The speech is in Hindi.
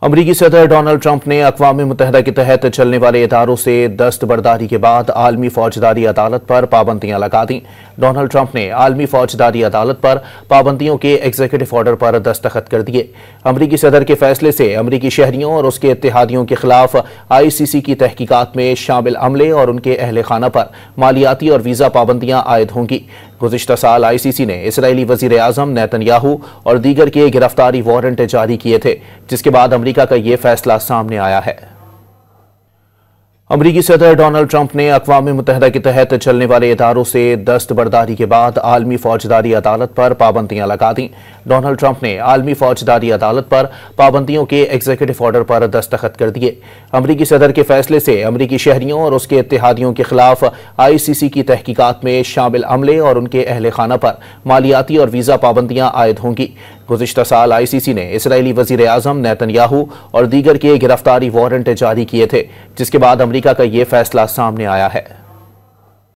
अमरीकी सदर डोनाल्ड ट्रंप ने अक़वाम मुत्तहिदा के तहत चलने वाले इदारों से दस्तबरदारी के बाद आलमी फौजदारी अदालत पर पाबंदियां लगा दी। डोनाल्ड ट्रंप ने आलमी फौजदारी अदालत पर पाबंदियों के एग्जीक्यूटिव ऑर्डर पर दस्तखत कर दिए। अमरीकी सदर के फैसले से अमरीकी शहरियों और उसके इत्तेहादियों के खिलाफ ICC की तहकीकात में शामिल अमले और उनके अहल खाना पर मालियाती और वीज़ा पाबंदियां आयद होंगी। गुज़िश्ता साल ICC ने इसराइली वज़ीर आज़म नेतन्याहू और दीगर के गिरफ्तारी वारंट जारी किए थे, जिसके बाद अमरीका का यह फैसला सामने आया है। अमरीकी सदर डोनाल्ड ट्रंप ने अक़वाम मुत्तहिदा के तहत चलने वाले इदारों से दस्तबरदारी के बाद आलमी फौजदारी अदालत पर पाबंदियां लगा दी। डोनाल्ड ट्रंप ने आलमी फौजदारी अदालत पर पाबंदियों के एग्जीक्यूटिव ऑर्डर पर दस्तखत कर दिए। अमरीकी सदर के फैसले से अमरीकी शहरियों और उसके इत्तेहादियों के खिलाफ ICC की तहकीकात में शामिल अमले और उनके अहल खाना पर मालियाती और वीज़ा पाबंदियां आयद होंगी। गुज़िश्ता साल ICC ने इसराइली वज़ीर आज़म नेतन्याहू और दीगर के गिरफ्तारी वारंट जारी किए थे, जिसके बाद अमरीका का यह फैसला सामने आया है।